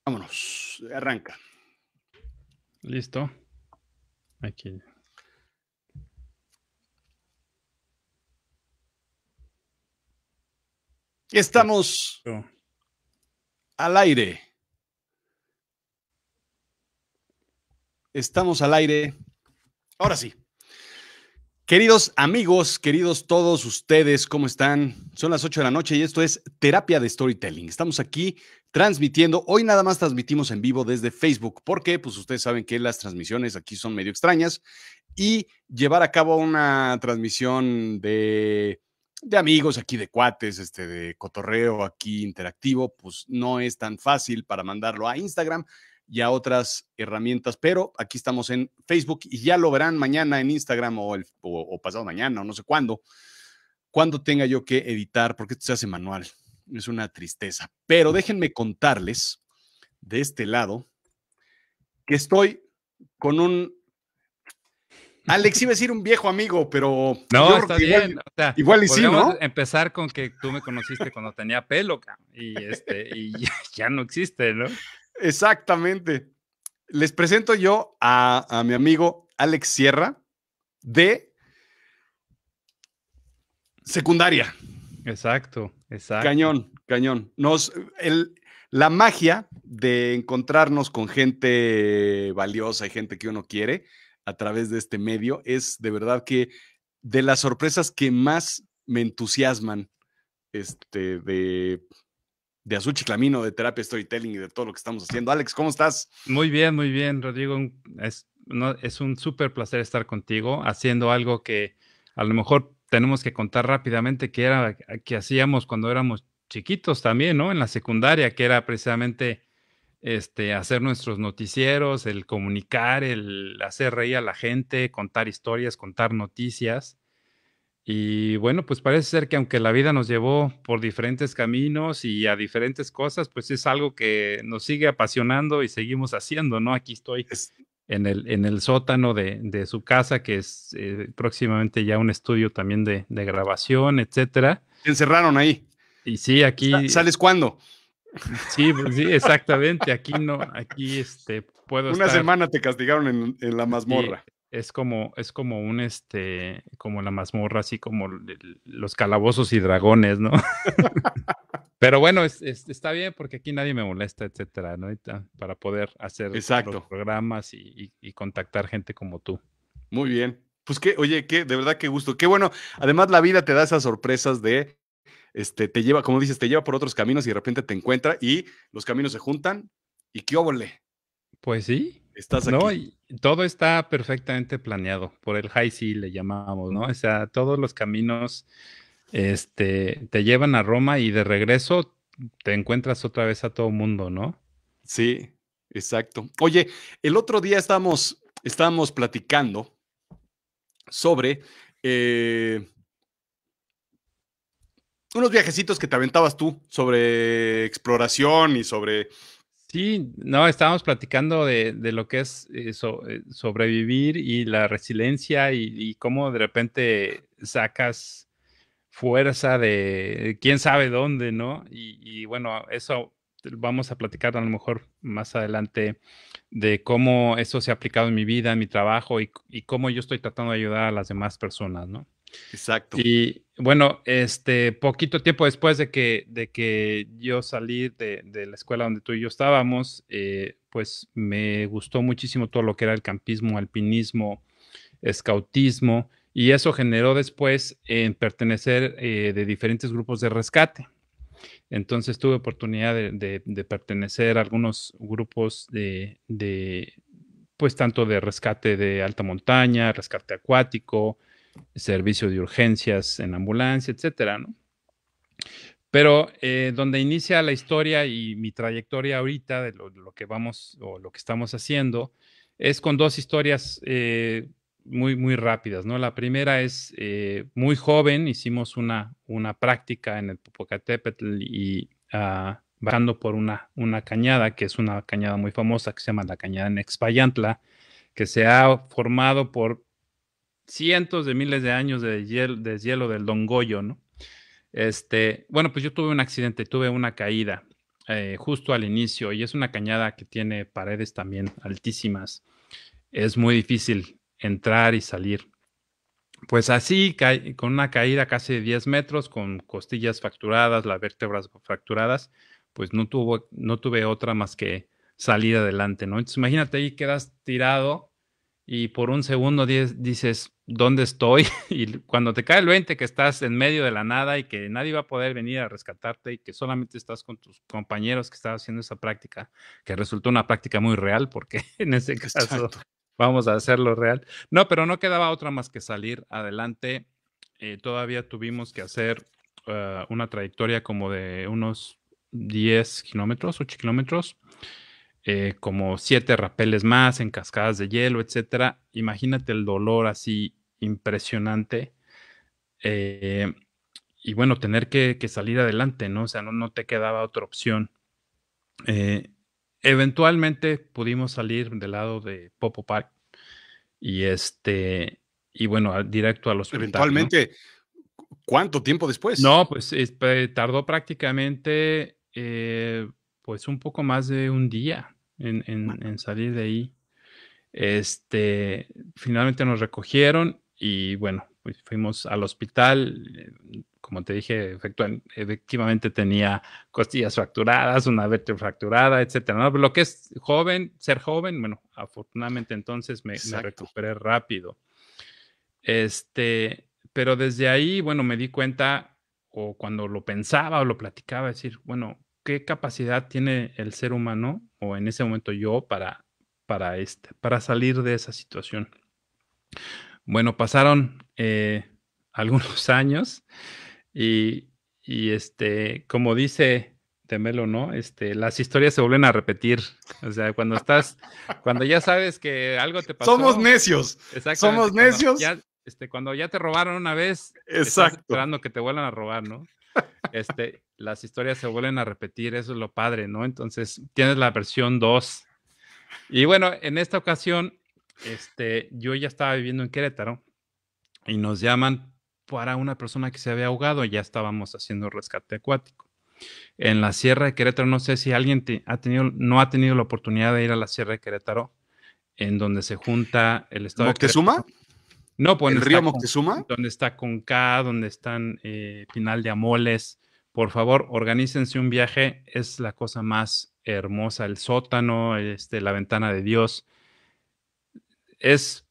Vámonos, arranca. Listo. Aquí. Estamos Perfecto. al aire. Estamos al aire. Ahora sí. Queridos amigos, queridos todos ustedes, ¿cómo están? Son las 8 de la noche y esto es Terapia de Storytelling. Estamos aquí transmitiendo. Hoy nada más transmitimos en vivo desde Facebook porque pues ustedes saben que las transmisiones aquí son medio extrañas y llevar a cabo una transmisión de amigos aquí, de cuates, de cotorreo aquí interactivo, pues no es tan fácil para mandarlo a Instagram y a otras herramientas, pero aquí estamos en Facebook y ya lo verán mañana en Instagram o pasado mañana o no sé cuándo tenga yo que editar, porque esto se hace manual. Es una tristeza. Pero déjenme contarles de este lado que estoy con un Alex, iba a decir un viejo amigo, pero No, yo creo está que bien. O sea, igual y sí, podríamos ¿no? empezar con que tú me conociste cuando tenía pelo, cabrón, y ya no existe, ¿no? Exactamente. Les presento yo a mi amigo Alex Sierra de secundaria. Exacto, exacto. Cañón, cañón. La magia de encontrarnos con gente valiosa y gente que uno quiere a través de este medio es de verdad que de las sorpresas que más me entusiasman de Azul Chiclamino, de Terapia Storytelling y de todo lo que estamos haciendo. Alex, ¿cómo estás? Muy bien, Rodrigo. Es un súper placer estar contigo haciendo algo que a lo mejor tenemos que contar rápidamente, que hacíamos cuando éramos chiquitos también, ¿no? En la secundaria, que era precisamente hacer nuestros noticieros, el comunicar, el hacer reír a la gente, contar historias, contar noticias. Y bueno, pues parece ser que aunque la vida nos llevó por diferentes caminos y a diferentes cosas, pues es algo que nos sigue apasionando y seguimos haciendo, ¿no? Aquí estoy Es- en el sótano de su casa, que es próximamente ya un estudio también de grabación, etcétera. Te encerraron ahí. Y sí, aquí, ¿Sales cuándo? sí, pues sí, exactamente, aquí no, aquí puedo Una estar. semana te castigaron en la Sí, mazmorra. es como un, como la mazmorra, así como los calabozos y dragones, ¿no? Pero bueno, está bien porque aquí nadie me molesta, etcétera, ¿no? Para poder hacer los Exacto. programas y contactar gente como tú. Muy bien. Pues oye, de verdad qué gusto. Qué bueno. Además, la vida te da esas sorpresas te lleva, como dices, te lleva por otros caminos y de repente te encuentra y los caminos se juntan y qué óvole, Pues sí, estás ¿no? aquí. Y todo está perfectamente planeado, por el high C le llamamos, ¿no? O sea, todos los caminos, te llevan a Roma y de regreso te encuentras otra vez a todo mundo, ¿no? Sí, exacto. Oye, el otro día estábamos platicando sobre unos viajecitos que te aventabas tú, sobre exploración y sobre... Sí, no, estábamos platicando de lo que es sobrevivir y la resiliencia y cómo de repente sacas fuerza de quién sabe dónde, ¿no? Y bueno, eso vamos a platicar a lo mejor más adelante de cómo eso se ha aplicado en mi vida, en mi trabajo y cómo yo estoy tratando de ayudar a las demás personas, ¿no? Exacto. Y bueno, poquito tiempo después de que yo salí de la escuela donde tú y yo estábamos, pues me gustó muchísimo todo lo que era el campismo, alpinismo, escautismo, y eso generó después en pertenecer de diferentes grupos de rescate. Entonces tuve oportunidad de pertenecer a algunos grupos pues tanto de rescate de alta montaña, rescate acuático, servicio de urgencias en ambulancia, etcétera, ¿no? Pero donde inicia la historia y mi trayectoria ahorita de lo que vamos o lo que estamos haciendo es con dos historias muy rápidas, ¿no? La primera es muy joven, hicimos una práctica en el Popocatépetl y bajando por una cañada, que es una cañada muy famosa que se llama la cañada en Expayantla, que se ha formado por cientos de miles de años de deshielo del Don Goyo, ¿no? Bueno, pues yo tuve un accidente, tuve una caída justo al inicio y es una cañada que tiene paredes también altísimas. Es muy difícil entrar y salir. Pues así, con una caída casi de 10 metros, con costillas fracturadas, las vértebras fracturadas, pues no tuve otra más que salir adelante, ¿no? Entonces imagínate ahí quedas tirado y por un segundo dices, ¿dónde estoy? Y cuando te cae el 20 que estás en medio de la nada y que nadie va a poder venir a rescatarte y que solamente estás con tus compañeros que estaban haciendo esa práctica, que resultó una práctica muy real, porque en ese caso Exacto. vamos a hacerlo real. No, pero no quedaba otra más que salir adelante. Todavía tuvimos que hacer una trayectoria como de unos 10 kilómetros, 8 kilómetros, como 7 rapeles más en cascadas de hielo, etcétera. Imagínate el dolor así impresionante. eh, y bueno, tener que salir adelante, ¿no? O sea, no te quedaba otra opción. Eh, Eventualmente pudimos salir del lado de Popo Park y y bueno, directo al hospital, ¿no? Eventualmente, ¿cuánto tiempo después? No, pues tardó prácticamente pues un poco más de un día en salir de ahí. Finalmente nos recogieron y bueno, pues fuimos al hospital. Como te dije, efectivamente tenía costillas fracturadas, una vértebra fracturada, etcétera, ¿no? Pero lo que es ser joven, bueno, afortunadamente entonces me Exacto. recuperé rápido. Pero desde ahí, bueno, me di cuenta, o cuando lo pensaba o lo platicaba, decir, bueno, ¿qué capacidad tiene el ser humano, o en ese momento yo, para salir de esa situación? Bueno, pasaron algunos años y, como dice Temelo, ¿no? Las historias se vuelven a repetir. O sea, cuando ya sabes que algo te Somos pasó, necios. exactamente, Somos necios. cuando ya te robaron una vez, estás Exacto. esperando que te vuelvan a robar, ¿no? Las historias se vuelven a repetir, eso es lo padre, ¿no? Entonces, tienes la versión 2. Y bueno, en esta ocasión, yo ya estaba viviendo en Querétaro y nos llaman para una persona que se había ahogado, ya estábamos haciendo rescate acuático. En la Sierra de Querétaro, no sé si alguien no ha tenido la oportunidad de ir a la Sierra de Querétaro, en donde se junta el estado de ¿Moctezuma? Querétaro. No, pues ¿El río Moctezuma? donde está Conca, donde están Pinal de Amoles. Por favor, organícense un viaje, es la cosa más hermosa. El sótano, la ventana de Dios, es,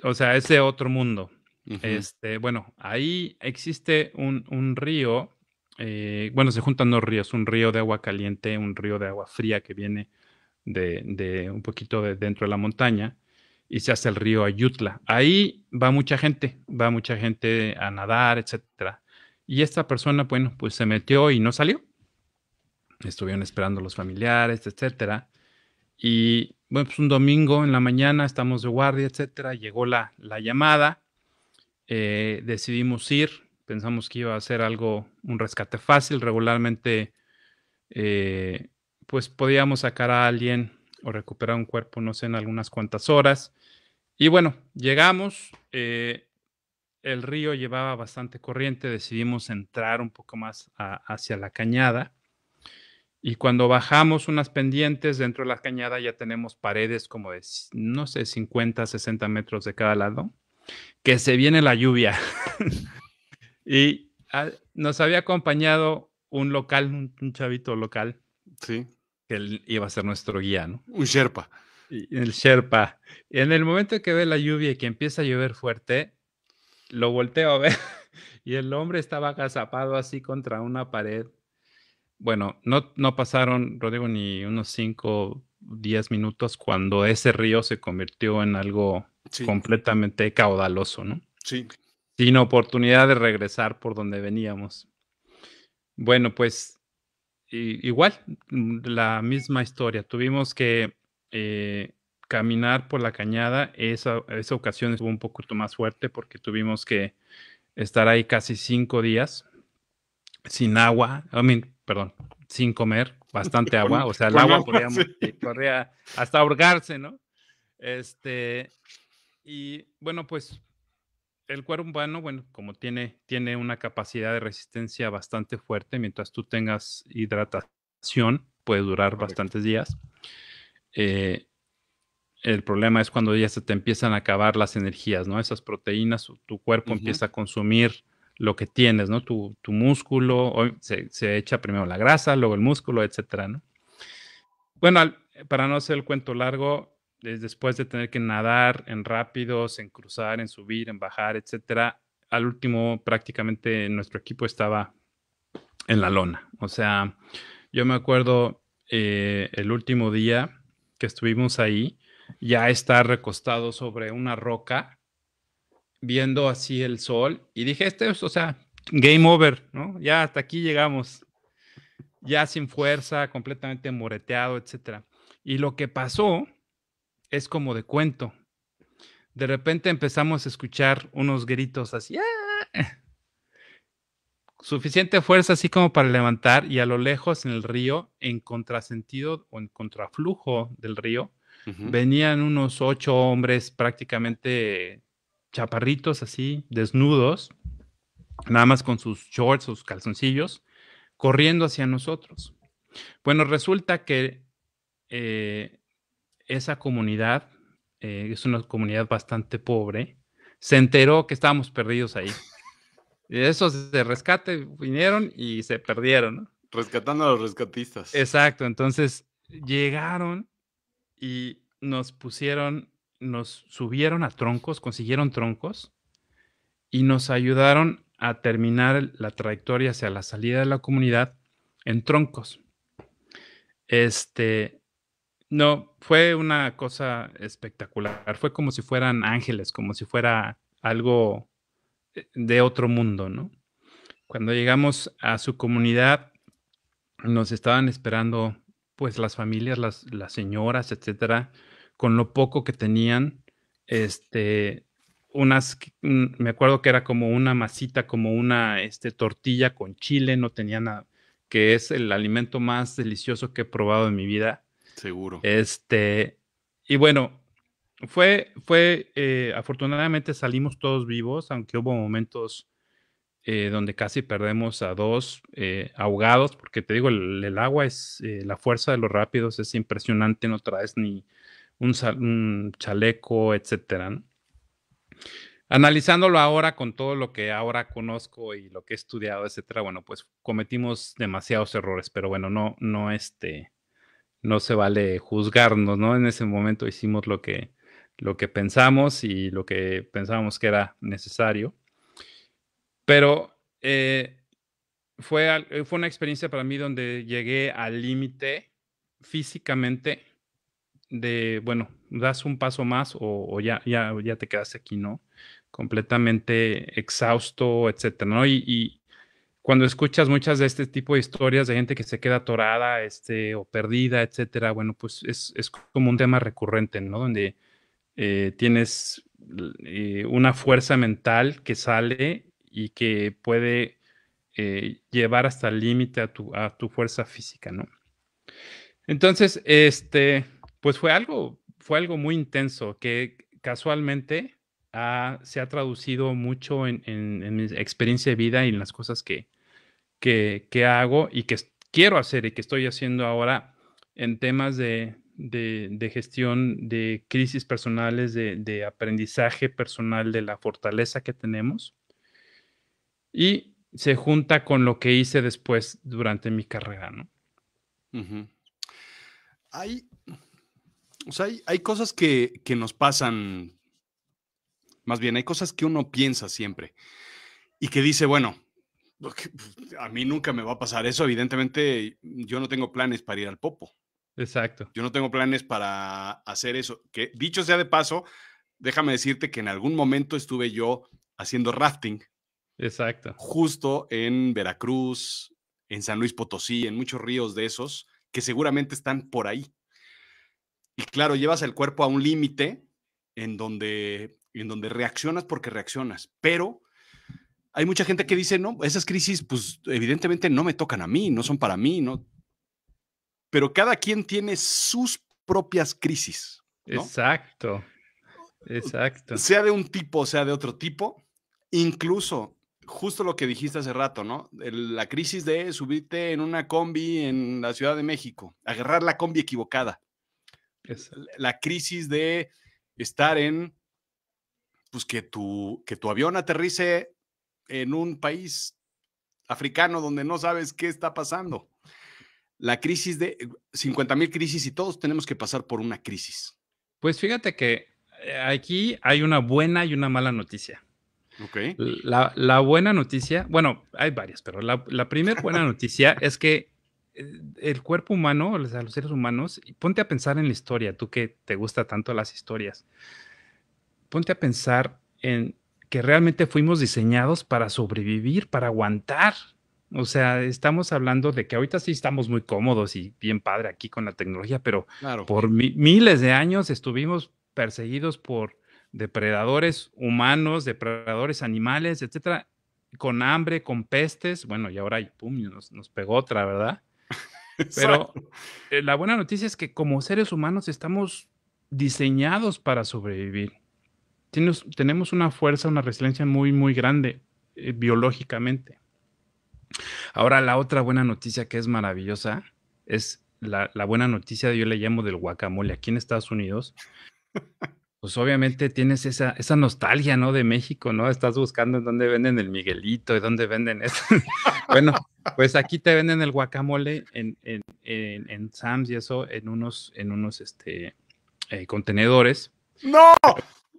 o sea, es de otro mundo. Ujú. Bueno, ahí existe un río, bueno, se juntan dos ríos, un río de agua caliente, un río de agua fría que viene de un poquito de dentro de la montaña y se hace el río Ayutla. Ahí va mucha gente a nadar, etcétera. Y esta persona, bueno, pues se metió y no salió. Estuvieron esperando los familiares, etcétera. Y bueno, pues un domingo en la mañana estamos de guardia, etcétera. Llegó la llamada, decidimos ir. Pensamos que iba a ser un rescate fácil. Regularmente eh, pues podíamos sacar a alguien o recuperar un cuerpo, no sé, en algunas cuantas horas. Y bueno, llegamos, el río llevaba bastante corriente, decidimos entrar un poco más hacia la cañada. Y cuando bajamos unas pendientes dentro de la cañada ya tenemos paredes como de, no sé, 50, 60 metros de cada lado, que se viene la lluvia. Y nos había acompañado un local, un chavito local, Sí. que él iba a ser nuestro guía, ¿no? Un Sherpa. Y el Sherpa. Y en el momento que ve la lluvia y que empieza a llover fuerte, lo volteo a ver y el hombre estaba agazapado así contra una pared. Bueno, no pasaron, Rodrigo, ni unos 5, 10 minutos cuando ese río se convirtió en algo Sí, completamente caudaloso, ¿no? sí. Sin oportunidad de regresar por donde veníamos. Bueno, pues igual, la misma historia. Tuvimos que caminar por la cañada. Esa ocasión estuvo un poquito más fuerte porque tuvimos que estar ahí casi 5 días sin agua, perdón, sin comer, bastante Con, agua. O sea, el con agua agua, sí. corría hasta ahogarse, ¿no? Y bueno, pues el cuerpo humano, bueno, como tiene una capacidad de resistencia bastante fuerte, mientras tú tengas hidratación hidratación puede durar Correcto. bastantes días. El problema es cuando ya se te empiezan a acabar las energías, ¿no? Esas proteínas, tu cuerpo Ujú. empieza a consumir lo que tienes, ¿no? Tu músculo, se echa primero la grasa, luego el músculo, etcétera, ¿no? Bueno, para no hacer el cuento largo, después de tener que nadar en rápidos, en cruzar, en subir, en bajar, etcétera, al último prácticamente nuestro equipo estaba en la lona. O sea, yo me acuerdo el último día que estuvimos ahí, ya estar recostado sobre una roca, viendo así el sol, y dije, o sea, game over, ¿no? Ya hasta aquí llegamos, ya sin fuerza, completamente moreteado, etcétera. Y lo que pasó es como de cuento. De repente empezamos a escuchar unos gritos así, ¡ah! Suficiente fuerza así como para levantar, y a lo lejos en el río, en contrasentido o en contraflujo del río, Ujú. venían unos 8 hombres prácticamente chaparritos así, desnudos, nada más con sus shorts, sus calzoncillos, corriendo hacia nosotros. Bueno, resulta que eh, esa comunidad es una comunidad bastante pobre, se enteró que estábamos perdidos ahí. Esos de rescate vinieron y se perdieron, ¿no? Rescatando a los rescatistas. Exacto, entonces llegaron y nos subieron a troncos, consiguieron troncos y nos ayudaron a terminar la trayectoria hacia la salida de la comunidad en troncos. No, fue una cosa espectacular, fue como si fueran ángeles, como si fuera algo de otro mundo, ¿no? Cuando llegamos a su comunidad, nos estaban esperando, pues, las familias, las señoras, etcétera, con lo poco que tenían, este, me acuerdo que era como una masita, como una, tortilla con chile, no tenía nada, que es el alimento más delicioso que he probado en mi vida. Seguro. Y bueno, afortunadamente salimos todos vivos, aunque hubo momentos donde casi perdemos a 2 ahogados, porque te digo, el agua la fuerza de los rápidos es impresionante, no traes ni un chaleco, etcétera, ¿no? Analizándolo ahora con todo lo que ahora conozco y lo que he estudiado, etcétera, bueno, pues cometimos demasiados errores, pero bueno, no se vale juzgarnos, ¿no? En ese momento hicimos lo que pensamos y lo que pensábamos que era necesario, pero fue una experiencia para mí donde llegué al límite físicamente de, bueno, das un paso más o ya te quedas aquí, ¿no? Completamente exhausto, etcétera, ¿no? Y cuando escuchas muchas de este tipo de historias de gente que se queda atorada, o perdida, etcétera, bueno, pues es como un tema recurrente, ¿no? Donde tienes una fuerza mental que sale y que puede llevar hasta el límite a tu fuerza física, ¿no? Entonces, pues fue algo muy intenso que casualmente se ha traducido mucho en mi experiencia de vida y en las cosas que hago y que quiero hacer y que estoy haciendo ahora en temas de gestión de crisis personales, de aprendizaje personal, de la fortaleza que tenemos. Y se junta con lo que hice después durante mi carrera, ¿no? Ujú. Hay, o sea, hay cosas que nos pasan, más bien, hay cosas que uno piensa siempre y que dice, bueno, a mí nunca me va a pasar eso. Evidentemente, yo no tengo planes para ir al Popo. Exacto, Yo no tengo planes para hacer eso. Que dicho sea de paso, déjame decirte que en algún momento estuve yo haciendo rafting exacto. justo en Veracruz, en San Luis Potosí, en muchos ríos de esos que seguramente están por ahí. Y claro, llevas el cuerpo a un límite en donde reaccionas porque reaccionas, pero hay mucha gente que dice, no, esas crisis, pues evidentemente no me tocan a mí, no son para mí, ¿no? Pero cada quien tiene sus propias crisis, ¿no? Exacto, exacto. Sea de un tipo, sea de otro tipo, incluso justo lo que dijiste hace rato, ¿no? La crisis de subirte en una combi en la Ciudad de México, agarrar la combi equivocada. La crisis de estar en, pues que tu avión aterrice en un país africano donde no sabes qué está pasando. La crisis de 50,000 crisis y todos tenemos que pasar por una crisis. Pues fíjate que aquí hay una buena y una mala noticia. Ok. La buena noticia, bueno, hay varias, pero la primera buena noticia es que el cuerpo humano, o sea, los seres humanos, ponte a pensar en la historia, tú que te gusta tanto las historias, ponte a pensar en que realmente fuimos diseñados para sobrevivir, para aguantar. O sea, estamos hablando de que ahorita sí estamos muy cómodos y bien padre aquí con la tecnología, pero Claro. por miles de años estuvimos perseguidos por depredadores humanos, depredadores animales, etcétera, con hambre, con pestes. Bueno, y ahora pum, nos pegó otra, ¿verdad? Pero la buena noticia es que como seres humanos estamos diseñados para sobrevivir. Tenemos una fuerza, una resiliencia muy, muy grande biológicamente. Ahora, la otra buena noticia que es maravillosa es la buena noticia, yo le llamo del guacamole aquí en Estados Unidos. Pues obviamente tienes esa nostalgia, ¿no? De México, ¿no? Estás buscando en dónde venden el Miguelito y dónde venden esto. Bueno, pues aquí te venden el guacamole en Sam's y eso, en unos contenedores. ¡No!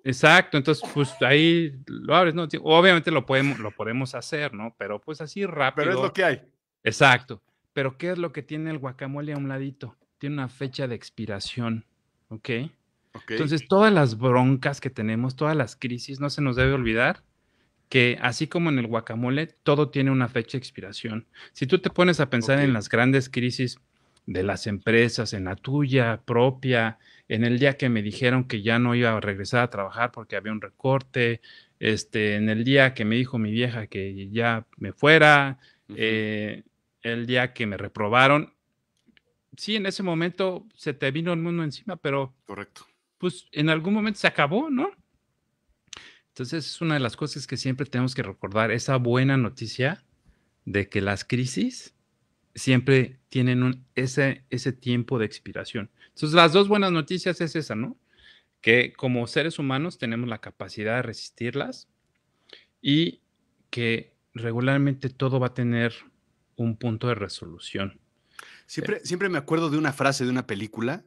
Exacto, entonces pues ahí lo abres, ¿no? Obviamente lo podemos hacer, ¿no? Pero pues así rápido. Pero es lo que hay. Exacto. Pero ¿qué es lo que tiene el guacamole a un ladito? Tiene una fecha de expiración, ¿ok? Entonces todas las broncas que tenemos, todas las crisis, no se nos debe olvidar que así como en el guacamole, todo tiene una fecha de expiración. Si tú te pones a pensar en las grandes crisis de las empresas, en la tuya propia, en el día que me dijeron que ya no iba a regresar a trabajar porque había un recorte, en el día que me dijo mi vieja que ya me fuera, el día que me reprobaron, sí, en ese momento se te vino el mundo encima, pero correcto, pues en algún momento se acabó, ¿no? Entonces es una de las cosas que siempre tenemos que recordar, esa buena noticia de que las crisis siempre tienen ese tiempo de expiración. Entonces las dos buenas noticias es esa, ¿no? Que como seres humanos tenemos la capacidad de resistirlas y que regularmente todo va a tener un punto de resolución. Siempre me acuerdo de una frase de una película,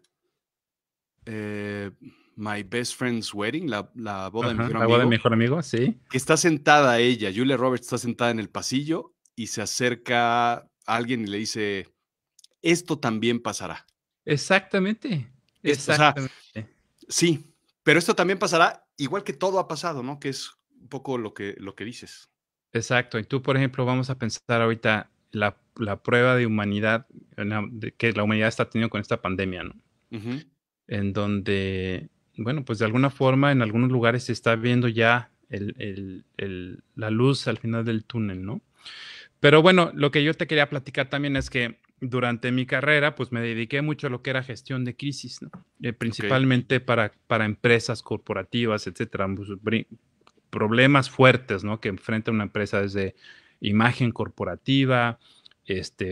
My Best Friend's Wedding, la boda de mi mejor La amigo. boda de mi mejor amigo, sí. Que está sentada ella, Julia Roberts está sentada en el pasillo y se acerca a alguien y le dice, esto también pasará. Exactamente, exactamente. O sea, sí, pero esto también pasará igual que todo ha pasado, ¿no? Que es un poco lo que dices. Exacto. Y tú, por ejemplo, vamos a pensar ahorita la prueba de humanidad que la humanidad está teniendo con esta pandemia, ¿no? En donde, bueno, pues de alguna forma en algunos lugares se está viendo ya la luz al final del túnel, ¿no? Pero bueno, lo que yo te quería platicar también es que durante mi carrera, pues me dediqué mucho a lo que era gestión de crisis, ¿no? Principalmente para empresas corporativas, etcétera, pues, problemas fuertes, ¿no? Que enfrenta una empresa desde imagen corporativa,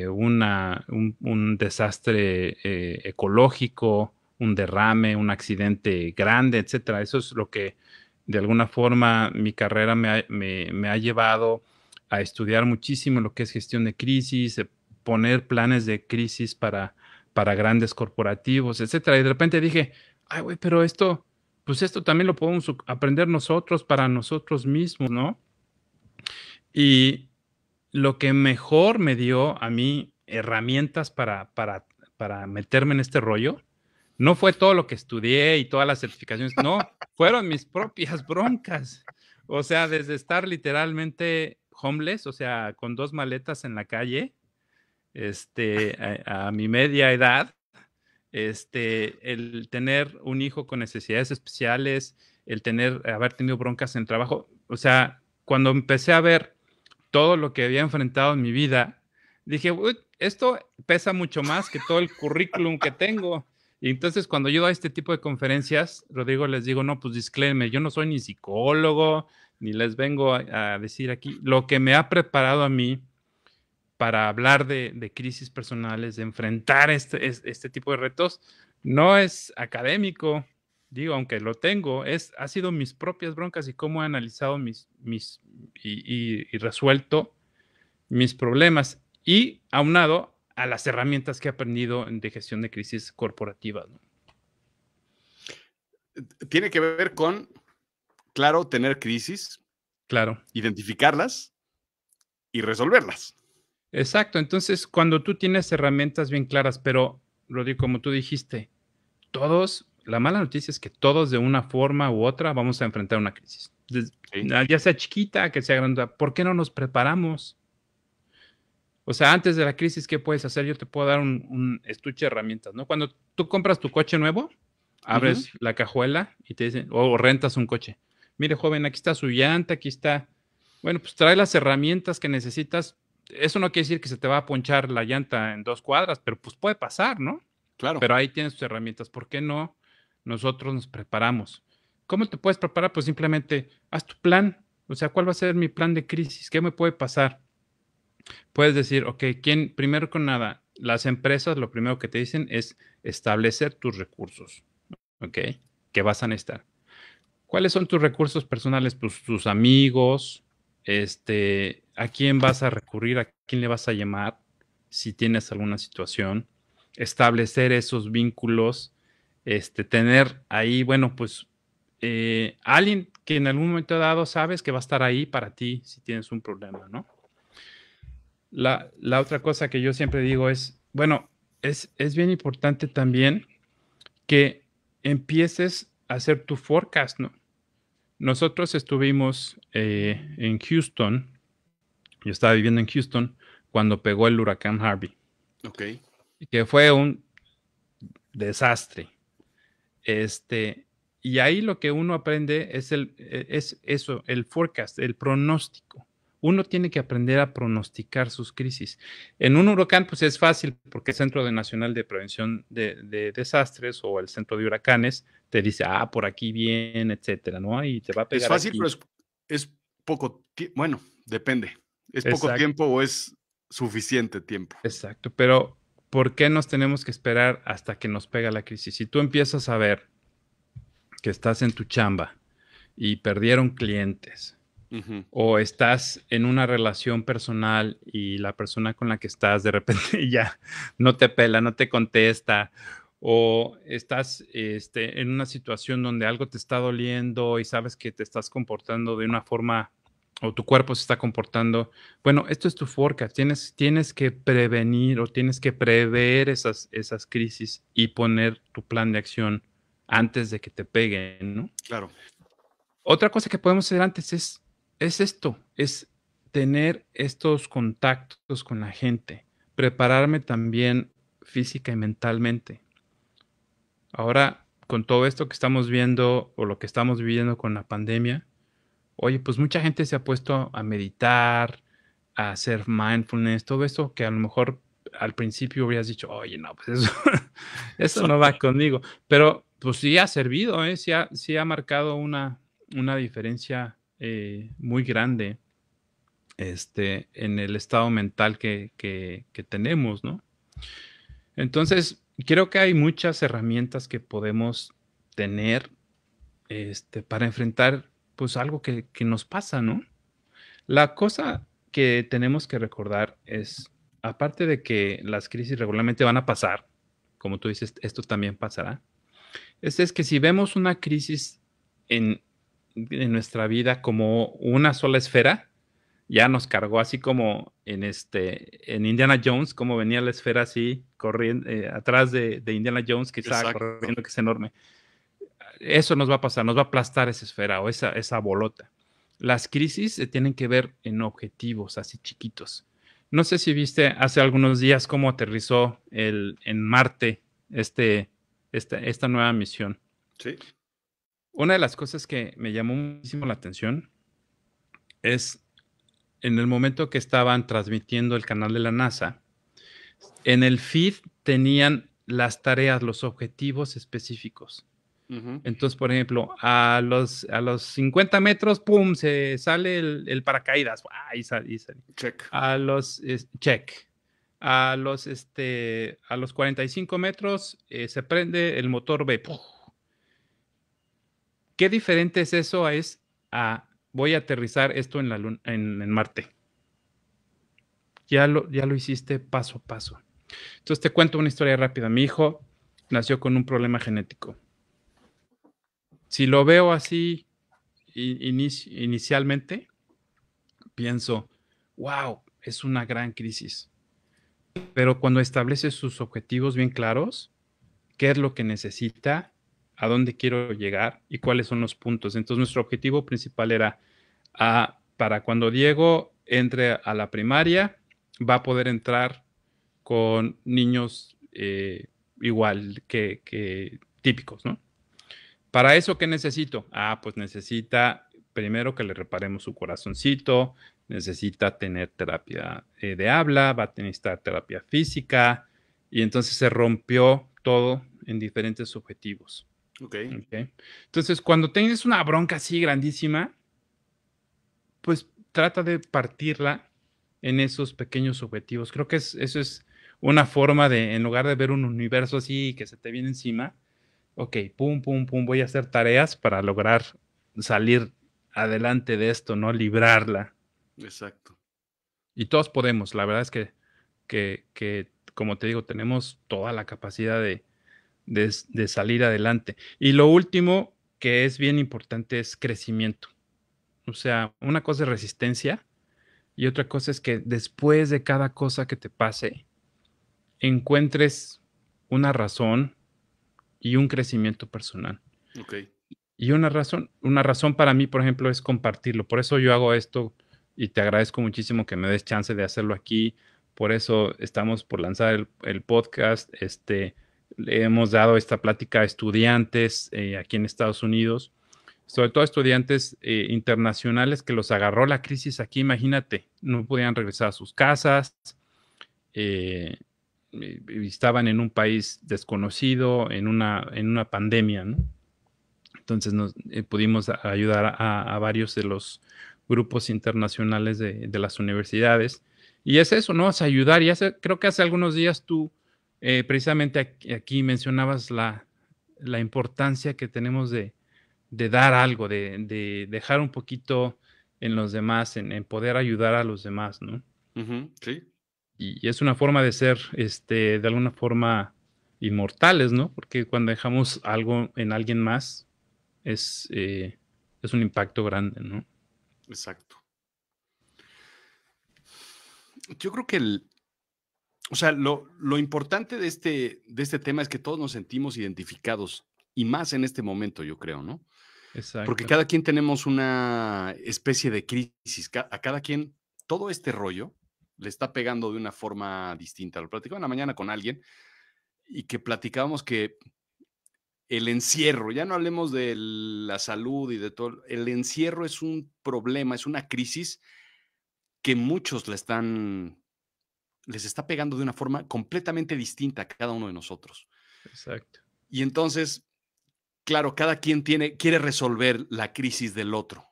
un desastre ecológico, un derrame, un accidente grande, etcétera. Eso es lo que de alguna forma mi carrera me ha llevado a estudiar muchísimo lo que es gestión de crisis, poner planes de crisis para grandes corporativos, etcétera. Y de repente dije, ay, güey, pero esto también lo podemos aprender nosotros para nosotros mismos, ¿no? Y lo que mejor me dio a mí herramientas para meterme en este rollo, no fue todo lo que estudié y todas las certificaciones, no, fueron mis propias broncas. O sea, desde estar literalmente homeless, o sea, con 2 maletas en la calle, a mi media edad, el tener un hijo con necesidades especiales, haber tenido broncas en el trabajo, o sea, cuando empecé a ver todo lo que había enfrentado en mi vida, dije, esto pesa mucho más que todo el currículum que tengo. Y entonces cuando yo doy este tipo de conferencias, Rodrigo, les digo, no, pues disclaimer, yo no soy ni psicólogo, ni les vengo a decir aquí. Lo que me ha preparado a mí para hablar de crisis personales, de enfrentar este tipo de retos, no es académico, digo, aunque lo tengo, ha sido mis propias broncas y cómo he analizado y resuelto mis problemas y aunado a las herramientas que he aprendido de gestión de crisis corporativas, ¿no? Tiene que ver con, claro, tener crisis, Claro. identificarlas y resolverlas. Exacto. Entonces, cuando tú tienes herramientas bien claras, pero, Rodrigo, como tú dijiste, la mala noticia es que todos de una forma u otra vamos a enfrentar una crisis. Sí. Ya sea chiquita, que sea grande. ¿Por qué no nos preparamos? O sea, antes de la crisis, ¿qué puedes hacer? Yo te puedo dar un estuche de herramientas, ¿no? Cuando tú compras tu coche nuevo, abres la cajuela y te dicen, o rentas un coche. Mire, joven, aquí está su llanta, aquí está. Bueno, pues trae las herramientas que necesitas. Eso no quiere decir que se te va a ponchar la llanta en 2 cuadras, pero pues puede pasar, ¿no? Claro. Pero ahí tienes tus herramientas. ¿Por qué no nosotros nos preparamos? ¿Cómo te puedes preparar? Pues simplemente haz tu plan. O sea, ¿cuál va a ser mi plan de crisis? ¿Qué me puede pasar? Puedes decir, ok, primero con nada, las empresas lo primero que te dicen es establecer tus recursos, ¿ok? Que vas a necesitar. ¿Cuáles son tus recursos personales? Pues tus amigos, a quién vas a recurrir, a quién le vas a llamar si tienes alguna situación, establecer esos vínculos, tener ahí, bueno, pues alguien que en algún momento dado sabes que va a estar ahí para ti si tienes un problema, ¿no? La otra cosa que yo siempre digo es, bueno, es bien importante también que empieces a hacer tu forecast, ¿no? Nosotros estuvimos en Houston, yo estaba viviendo en Houston cuando pegó el huracán Harvey. Ok. Que fue un desastre. Y ahí lo que uno aprende es eso, el forecast, el pronóstico. Uno tiene que aprender a pronosticar sus crisis. En un huracán, pues es fácil, porque el Centro Nacional de Prevención de Desastres o el Centro de Huracanes te dice, por aquí viene, etcétera, ¿no? Y te va a Es pegar fácil, aquí. pero es poco tiempo. Bueno, depende. ¿Es poco Exacto. tiempo o es suficiente tiempo? Exacto, pero ¿por qué nos tenemos que esperar hasta que nos pega la crisis? Si tú empiezas a ver que estás en tu chamba y perdieron clientes, o estás en una relación personal y la persona con la que estás de repente ya no te pela, no te contesta, o estás en una situación donde algo te está doliendo y sabes que te estás comportando de una forma o tu cuerpo se está comportando, bueno, esto es tu forecast, tienes que prevenir o tienes que prever esas crisis y poner tu plan de acción antes de que te peguen, ¿no? Claro. Otra cosa que podemos hacer antes es tener estos contactos con la gente, prepararme también física y mentalmente. Ahora, con todo esto que estamos viendo o lo que estamos viviendo con la pandemia, oye, pues mucha gente se ha puesto a meditar, a hacer mindfulness, todo eso que a lo mejor al principio hubieras dicho, oye, no, pues eso, eso no va conmigo. Pero pues sí ha servido, sí ha marcado una diferencia muy grande en el estado mental que tenemos, ¿no? Entonces, creo que hay muchas herramientas que podemos tener para enfrentar pues algo que nos pasa, ¿no? La cosa que tenemos que recordar es, aparte de que las crisis regularmente van a pasar, como tú dices, esto también pasará, es que si vemos una crisis en nuestra vida como una sola esfera, ya nos cargó así como en Indiana Jones, como venía la esfera así corriendo atrás de Indiana Jones que estaba corriendo, que es enorme. Eso nos va a pasar, nos va a aplastar esa esfera o esa bolota. Las crisis se tienen que ver en objetivos así chiquitos. No sé si viste hace algunos días cómo aterrizó en Marte esta nueva misión. Sí. Una de las cosas que me llamó muchísimo la atención es en el momento que estaban transmitiendo el canal de la NASA, en el feed tenían las tareas, los objetivos específicos. Ujú. Entonces, por ejemplo, a los 50 metros, ¡pum!, se sale el paracaídas. ¡Ah! Y sale. Check. Check. A los 45 metros se prende el motor B. ¡Puf! ¿Qué diferente es eso a voy a aterrizar esto en la luna, en Marte? Ya lo hiciste paso a paso. Entonces te cuento una historia rápida. Mi hijo nació con un problema genético. Si lo veo así inicialmente, pienso, wow, es una gran crisis. Pero cuando establece sus objetivos bien claros, qué es lo que necesita, a dónde quiero llegar y cuáles son los puntos. Entonces nuestro objetivo principal era, para cuando Diego entre a la primaria, va a poder entrar con niños igual que típicos, ¿no? Para eso, ¿qué necesito? Pues necesita primero que le reparemos su corazoncito, necesita tener terapia de habla, va a necesitar terapia física, y entonces se rompió todo en diferentes objetivos. Ok. ¿Okay? Entonces, cuando tienes una bronca así grandísima, pues trata de partirla en esos pequeños objetivos. Creo que eso es una forma de, en lugar de ver un universo así que se te viene encima, ok, pum, pum, pum, voy a hacer tareas para lograr salir adelante de esto, ¿no? Librarla. Exacto. Y todos podemos, la verdad es que como te digo, tenemos toda la capacidad de salir adelante. Y lo último que es bien importante es crecimiento. O sea, una cosa es resistencia y otra cosa es que después de cada cosa que te pase, encuentres una razón y un crecimiento personal. Ok. Y una razón para mí, por ejemplo, es compartirlo. Por eso yo hago esto y te agradezco muchísimo que me des chance de hacerlo aquí. Por eso estamos por lanzar el podcast. Le hemos dado esta plática a estudiantes aquí en Estados Unidos, sobre todo a estudiantes internacionales que los agarró la crisis aquí. Imagínate, no podían regresar a sus casas, eh, y estaban en un país desconocido, en una pandemia, ¿no? Entonces pudimos ayudar a varios de los grupos internacionales de las universidades. Y es eso, ¿no? Es ayudar. Y creo que hace algunos días tú, precisamente aquí mencionabas la importancia que tenemos de dar algo, de dejar un poquito en los demás, en poder ayudar a los demás, ¿no? Ujú. Sí. Y es una forma de ser, de alguna forma, inmortales, ¿no? Porque cuando dejamos algo en alguien más, es un impacto grande, ¿no? Exacto. Yo creo que o sea, lo importante de este tema es que todos nos sentimos identificados y más en este momento, yo creo, ¿no? Porque Exacto, cada quien tenemos una especie de crisis. A cada quien, todo este rollo le está pegando de una forma distinta. Lo platicaba en la mañana con alguien y que platicábamos que el encierro, ya no hablemos de la salud y de todo, el encierro es un problema, es una crisis que muchos les está pegando de una forma completamente distinta a cada uno de nosotros. exacto, Y entonces, claro, cada quien quiere resolver la crisis del otro,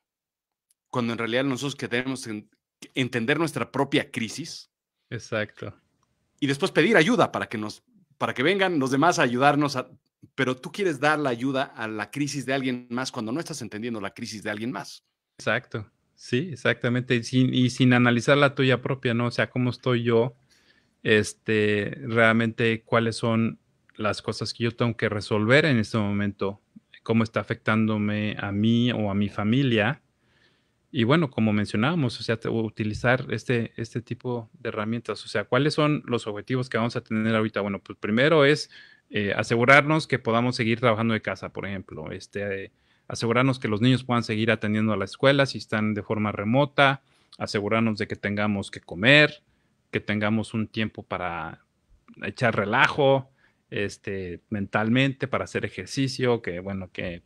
cuando en realidad nosotros que tenemos que entender nuestra propia crisis exacto. y después pedir ayuda para que vengan los demás a ayudarnos, pero tú quieres dar la ayuda a la crisis de alguien más cuando no estás entendiendo la crisis de alguien más. Exacto. Sí, exactamente. Y sin analizar la tuya propia, ¿no? O sea, cómo estoy yo, realmente cuáles son las cosas que yo tengo que resolver en este momento, cómo está afectándome a mí o a mi familia. Y bueno, como mencionábamos, o sea, utilizar este tipo de herramientas. O sea, ¿cuáles son los objetivos que vamos a tener ahorita? Bueno, pues primero es asegurarnos que podamos seguir trabajando de casa, por ejemplo. Asegurarnos que los niños puedan seguir atendiendo a la escuela si están de forma remota. Asegurarnos de que tengamos que comer, que tengamos un tiempo para echar relajo, mentalmente, para hacer ejercicio, que bueno, que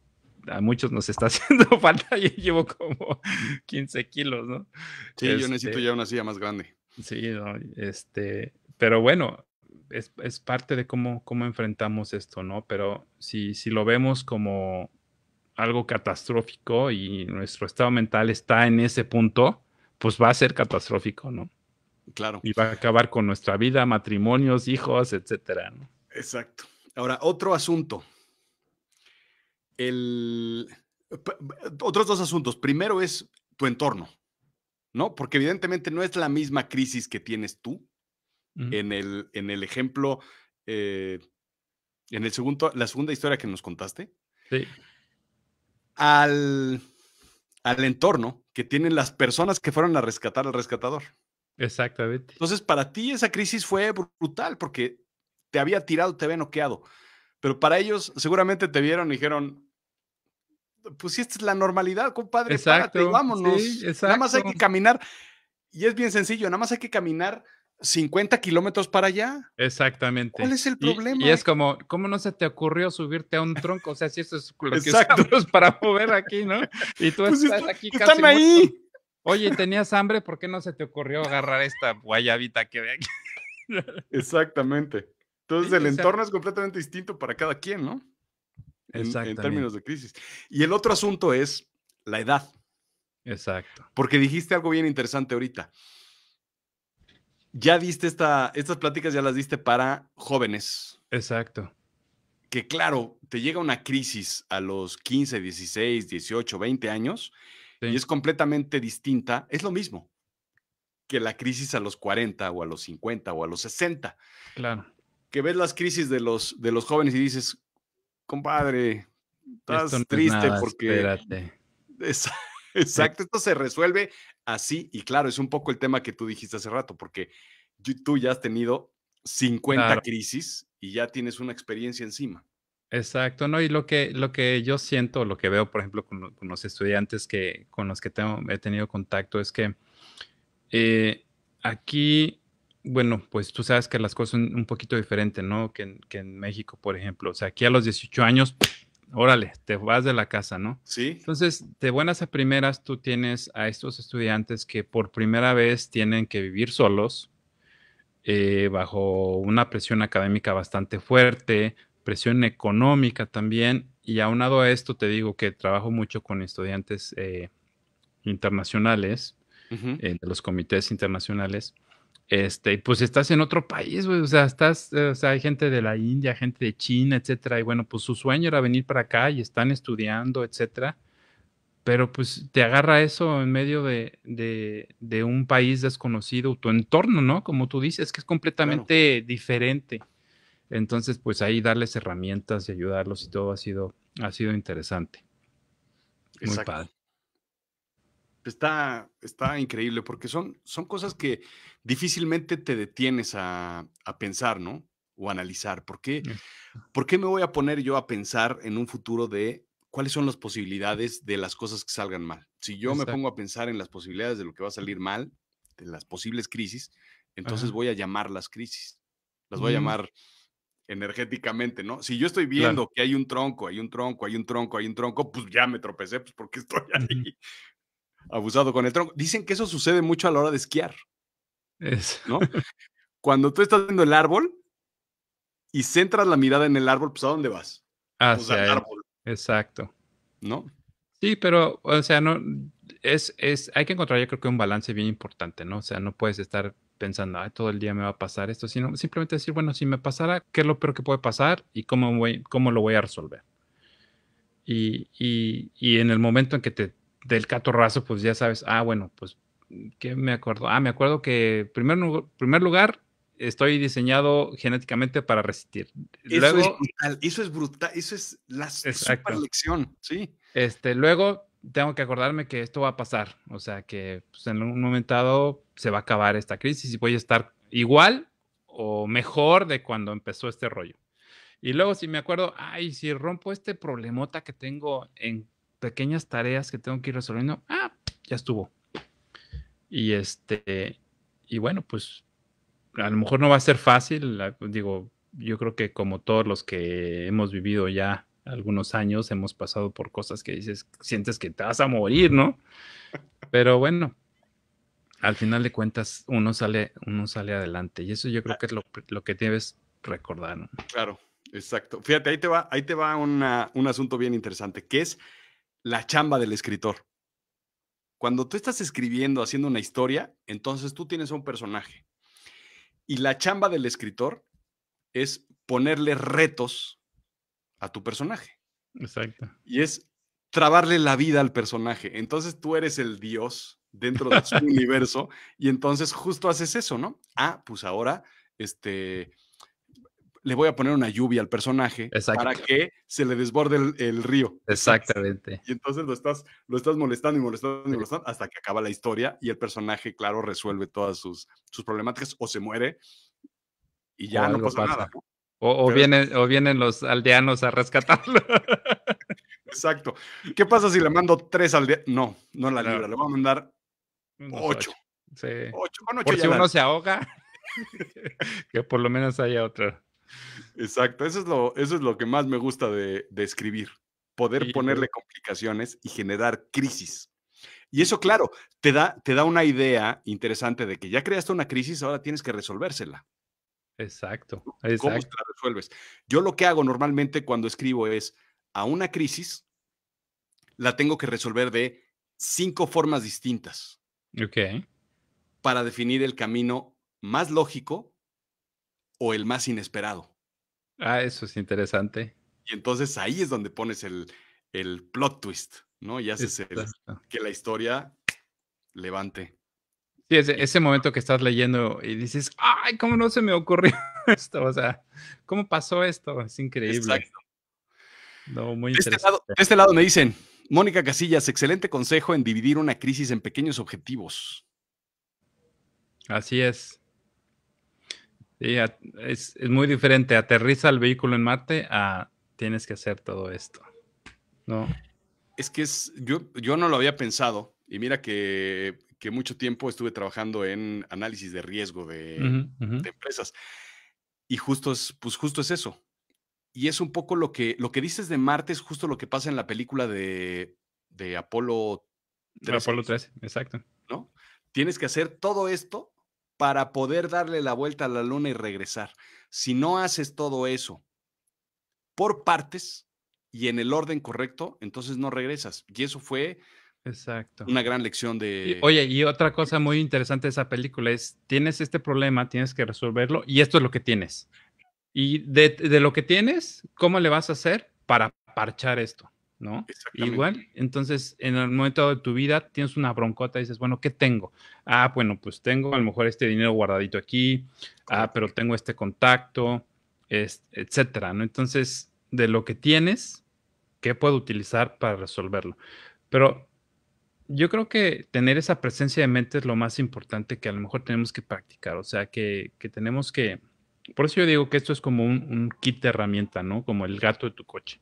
a muchos nos está haciendo falta. Yo llevo como 15 kilos, ¿no? Sí, yo necesito Este, ya una silla más grande. sí, ¿no? Pero bueno, es parte de cómo enfrentamos esto, ¿no? Pero si lo vemos como algo catastrófico y nuestro estado mental está en ese punto, pues va a ser catastrófico, ¿no? Claro, Y va a acabar con nuestra vida, matrimonios, hijos, etcétera, ¿no? exacto. Ahora, otro asunto. El, otros dos asuntos. Primero es tu entorno, ¿no? Porque evidentemente no es la misma crisis que tienes tú. Ujú. En el ejemplo, eh, la segunda historia que nos contaste, Sí, al, al entorno que tienen las personas que fueron a rescatar al rescatador. exactamente. Entonces, para ti esa crisis fue brutal porque te había tirado, te había noqueado. Pero para ellos seguramente te vieron y dijeron, pues si esta es la normalidad, compadre, párate y Exacto, sí, vámonos. Nada más exacto. hay que caminar. Y es bien sencillo, nada más hay que caminar 50 kilómetros para allá. ¿Cuál Exactamente. es el Y problema? es como, ¿cómo no se te ocurrió subirte a un tronco? O sea, si eso es lo que Exacto. usamos para mover aquí, ¿no? Y tú Pues estás aquí casi están muerto. ahí. Oye, ¿tenías hambre? ¿Por qué no se te ocurrió agarrar esta guayabita que ve aquí? Exactamente. Entonces Sí, el o sea, entorno es completamente distinto para cada quien, ¿no? En términos exactamente, de crisis. Y el otro asunto es la edad, exacto, porque dijiste algo bien interesante ahorita. Ya diste estas pláticas, ya las diste para jóvenes, exacto. que claro, te llega una crisis a los 15, 16, 18, 20 años y Sí, es completamente distinta. Es lo mismo que la crisis a los 40 o a los 50 o a los 60, claro. que ves las crisis de los jóvenes y dices, compadre, Esto no estás es triste nada, porque espérate. es- Eh, exacto, esto se resuelve así y claro, es un poco el tema que tú dijiste hace rato, porque tú ya has tenido 50 claro, crisis y ya tienes una experiencia encima. exacto, ¿no? Y lo que yo siento, lo que veo, por ejemplo, con los estudiantes con los que he tenido contacto es que aquí, bueno, pues tú sabes que las cosas son un poquito diferentes, ¿no? Que en México, por ejemplo. O sea, aquí a los 18 años, órale, te vas de la casa, ¿no? ¿Sí? Entonces, de buenas a primeras, tú tienes a estos estudiantes que por primera vez tienen que vivir solos, bajo una presión académica bastante fuerte, presión económica también, y aunado a esto te digo que trabajo mucho con estudiantes internacionales, Ujú. de los comités internacionales, y pues estás en otro país, güey, o sea, o sea, hay gente de la India, gente de China, etcétera, y bueno, pues su sueño era venir para acá y están estudiando, etcétera, pero pues te agarra eso en medio de un país desconocido, tu entorno, ¿no? Como tú dices, que es Claro, completamente diferente. Entonces, pues ahí darles herramientas y ayudarlos y todo ha sido interesante, muy exacto. padre. Está increíble porque son cosas que difícilmente te detienes a pensar, ¿no? O analizar. Es ¿Por qué me voy a poner yo a pensar en un futuro de cuáles son las posibilidades de las cosas que salgan mal? Si yo me pongo exacto. a pensar en las posibilidades de lo que va a salir mal, de las posibles crisis, entonces Ajá. voy a llamar las crisis. Las voy a Mm, llamar energéticamente, ¿no? Si yo estoy claro. viendo que hay un tronco, hay un tronco, hay un tronco, hay un tronco, pues ya me tropecé, pues porque estoy Ujú. ahí abusado con el tronco. Dicen que eso sucede mucho a la hora de esquiar, Es ¿no? Cuando tú estás viendo el árbol y centras la mirada en el árbol, pues ¿a dónde vas? Pues al hacia él. árbol, Exacto. ¿no? Sí, pero, o sea, no, hay que encontrar, yo creo que un balance bien importante, ¿no? O sea, no puedes estar pensando, ay, todo el día me va a pasar esto, sino simplemente decir, bueno, si me pasara, ¿qué es lo peor que puede pasar y cómo lo voy a resolver? Y en el momento en que te dé el catorrazo, pues ya sabes, bueno, pues, ¿qué me acuerdo? Me acuerdo que primer lugar, estoy diseñado genéticamente para resistir. Eso es Luego, brutal, eso es brutal, eso es la super exacto. lección, sí, Luego tengo que acordarme que esto va a pasar, o sea, que, pues, en un momento dado se va a acabar esta crisis y voy a estar igual o mejor de cuando empezó este rollo. Y luego si me acuerdo, si rompo este problemota que tengo en pequeñas tareas que tengo que ir resolviendo, ya estuvo. Y, y bueno, pues, a lo mejor no va a ser fácil, digo, yo creo que como todos los que hemos vivido ya algunos años, hemos pasado por cosas que dices, sientes que te vas a morir, ¿no? Pero bueno, Al final de cuentas, uno sale adelante. Y eso yo creo que es lo que debes recordar, ¿no? Claro, exacto. Fíjate, ahí te va un asunto bien interesante, que es la chamba del escritor. Cuando tú estás escribiendo, haciendo una historia, entonces tú tienes un personaje. Y la chamba del escritor es ponerle retos a tu personaje. Exacto. Y es trabarle la vida al personaje. Entonces tú eres el dios dentro de su universo y entonces justo haces eso, ¿no? Ah, pues ahora le voy a poner una lluvia al personaje para Exacto. que se le desborde el río. Exactamente. Y entonces lo estás molestando y molestando y Sí. molestando hasta que acaba la historia y el personaje, claro, resuelve todas sus problemáticas o se muere y O ya no algo pasa nada, pasa. ¿no? O Pero es vienen los aldeanos a rescatarlo. exacto. ¿Qué pasa si le mando 3 al día? No, no la No, libra, le voy a mandar unos 8. 8. Sí. 8, con 8 Por ya si la. uno se ahoga, que por lo menos haya otro. Exacto, eso es lo que más me gusta de escribir, poder Y luego ponerle complicaciones y generar crisis. Y eso, claro, te da una idea interesante de que ya creaste una crisis, ahora tienes que resolvérsela. exacto, ¿Cómo se exacto. la resuelves? Yo lo que hago normalmente cuando escribo es, a una crisis la tengo que resolver de 5 formas distintas Okey. para definir el camino más lógico o el más inesperado. Ah, eso es interesante. Y entonces ahí es donde pones el plot twist, ¿no? Y haces Exacto. que la historia levante. Sí, ese Y ese momento que estás leyendo y dices: "Ay, ¿cómo no se me ocurrió esto?". O sea, ¿cómo pasó esto? Es increíble. exacto. No, muy De este lado interesante. de este lado me dicen: "Mónica Casillas, excelente consejo en dividir una crisis en pequeños objetivos". Así es. Sí, es muy diferente, aterriza el vehículo en Marte a tienes que hacer todo esto, ¿no? Es que yo no lo había pensado, y mira que mucho tiempo estuve trabajando en análisis de riesgo de Ujú, ujú. empresas, y justo es eso. Y es un poco lo que dices de Marte, es justo lo que pasa en la película de Apolo 13, Apolo 13, exacto. ¿no? Tienes que hacer todo esto para poder darle la vuelta a la luna y regresar. Si no haces todo eso por partes y en el orden correcto, entonces no regresas. Y eso fue Exacto. una gran lección Y de oye, y otra cosa muy interesante de esa película es, tienes este problema, tienes que resolverlo y esto es lo que tienes. Y de lo que tienes, ¿cómo le vas a hacer para parchar esto?, ¿no? exactamente. Igual, entonces, en el momento de tu vida tienes una broncota y dices: "Bueno, ¿qué tengo?". Ah, bueno, pues tengo a lo mejor este dinero guardadito aquí, Correcto. pero tengo este contacto, etcétera, ¿no? Entonces, de lo que tienes, ¿qué puedo utilizar para resolverlo? Pero yo creo que tener esa presencia de mente es lo más importante que a lo mejor tenemos que practicar, o sea, que tenemos que por eso yo digo que esto es como un kit de herramienta, ¿no? Como el gato de tu coche.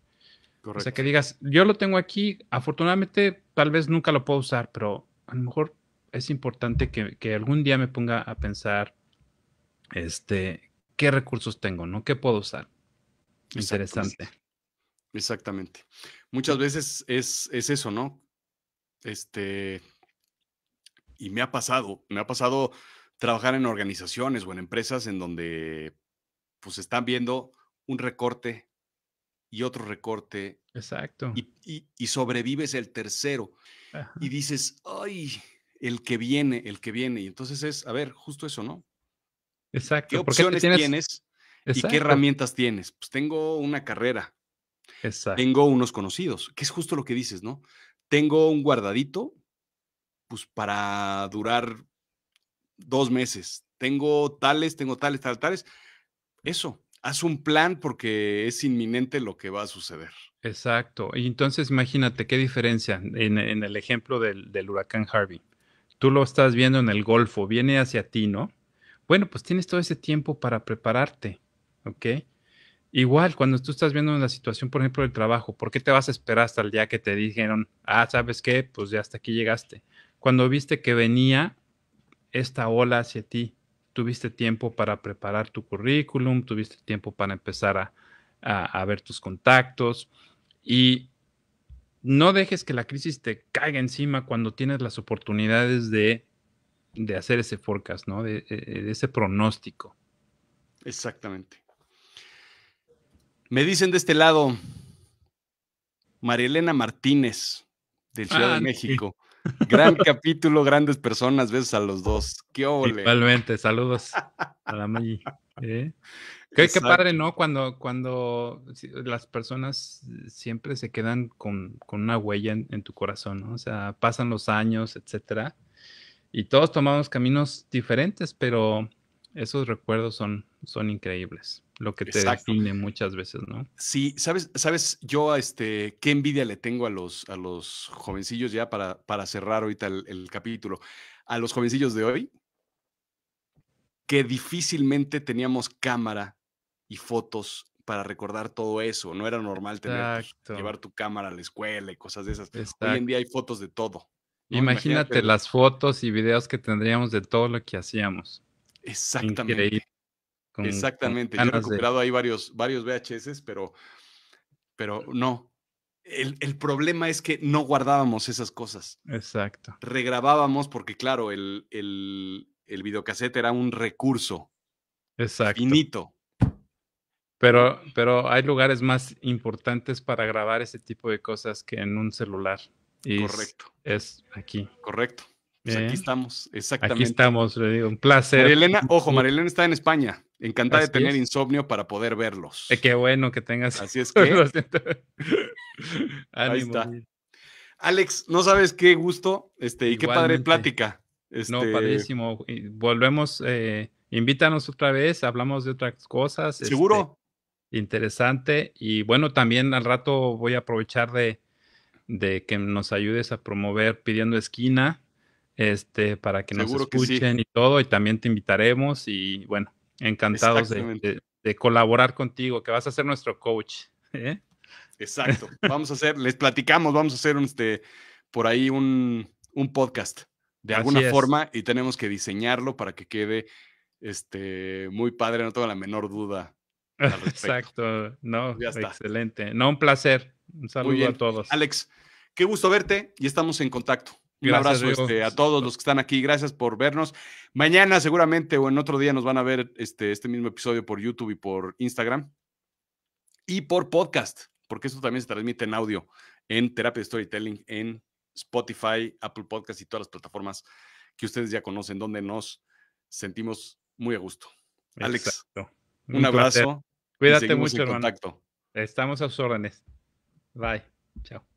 O sea, que Correcto. digas, yo lo tengo aquí, afortunadamente, tal vez nunca lo puedo usar, pero a lo mejor es importante que algún día me ponga a pensar, ¿qué recursos tengo, no? ¿Qué puedo usar? Exactamente. Interesante. Exactamente. Muchas Y veces es eso, ¿no? Este, y me ha pasado trabajar en organizaciones o en empresas en donde, pues, están viendo un recorte y otro recorte, exacto. y sobrevives el tercero, y Ajá. dices: "Ay, el que viene". Y entonces a ver, justo eso, ¿no? ¿Qué Exacto. ¿Por qué te opciones tienes? tienes y qué Exacto. herramientas tienes? Pues tengo una carrera, Exacto. tengo unos conocidos, que es justo lo que dices, ¿no? Tengo un guardadito, pues, para durar 2 meses. Tengo tales, tales. Eso, haz un plan porque es inminente lo que va a suceder. Exacto. Y entonces imagínate qué diferencia en el ejemplo del huracán Harvey. Tú lo estás viendo en el Golfo, viene hacia ti, ¿no? Bueno, pues tienes todo ese tiempo para prepararte, ¿ok? Igual, cuando tú estás viendo una situación, por ejemplo, del trabajo, ¿por qué te vas a esperar hasta el día que te dijeron, sabes qué? Pues ya hasta aquí llegaste. Cuando viste que venía esta ola hacia ti, tuviste tiempo para preparar tu currículum, tuviste tiempo para empezar a ver tus contactos y no dejes que la crisis te caiga encima cuando tienes las oportunidades de de hacer ese forecast, ¿no? De ese pronóstico. Exactamente. Me dicen de este lado, Marielena Martínez, del Ciudad de Sí. México. Gran capítulo, grandes personas, besos a los dos. ¡Qué óvole! Igualmente, saludos a la Maggi. Qué padre, Exacto. ¿no? Cuando las personas siempre se quedan con una huella en tu corazón, ¿no? O sea, pasan los años, etcétera, y todos tomamos caminos diferentes, pero esos recuerdos son increíbles, lo que te Exacto. define muchas veces, ¿no? Sí, ¿sabes yo, qué envidia le tengo a los jovencillos ya para cerrar ahorita el capítulo? A los jovencillos de hoy, que difícilmente teníamos cámara y fotos para recordar todo eso. No era normal tener, pues, Exacto, llevar tu cámara a la escuela y cosas de esas. Hoy en exacto. día hay fotos de todo, ¿no? Imagínate Imagínate las fotos y videos que tendríamos de todo lo que hacíamos. Increíble, exactamente, con exactamente. Yo he ganas de recuperado ahí varios VHS, pero no. El problema es que no guardábamos esas cosas. exacto, Regrabábamos porque, claro, el videocassette era un recurso exacto. finito, ¿no? Pero hay lugares más importantes para grabar ese tipo de cosas que en un celular, y Correcto, es aquí, correcto. Pues aquí ¿eh? estamos, Aquí exactamente. estamos, le digo, un placer. Marielena, ojo, Gusto. Marielena está en España, encantada de Así tener es. insomnio para poder verlos. Qué bueno que tengas Así es lo que, siento. ahí Ánimo, está. Gil. Alex, no sabes qué gusto, y qué padre Igualmente. plática. No, padrísimo. Y volvemos, invítanos otra vez, hablamos de otras cosas, ¿Seguro? interesante. Y bueno, también al rato voy a aprovechar de que nos ayudes a promover Pidiendo Esquina, para que nos Seguro que sí. escuchen y todo, y también te invitaremos y bueno, encantados Exactamente. de colaborar contigo, que vas a ser nuestro coach, ¿eh? Exacto. Les platicamos, vamos a hacer por ahí un podcast de alguna Así es. forma y tenemos que diseñarlo para que quede muy padre, no tengo la menor duda al respecto. Exacto, no, Ya está. excelente. No, un placer. Un Muy saludo a bien. todos. Alex, qué gusto verte y estamos en contacto. Un Gracias, abrazo Diego. a todos los que están aquí. Gracias por vernos. Mañana seguramente o en otro día nos van a ver este mismo episodio por YouTube y por Instagram y por podcast, porque esto también se transmite en audio en Terapia de Storytelling, en Spotify, Apple Podcast y todas las plataformas que ustedes ya conocen, donde nos sentimos muy a gusto. Alex, Exacto. un Un placer. abrazo y Cuídate seguimos en mucho, hermano. contacto. Estamos a sus órdenes. Bye. Chao.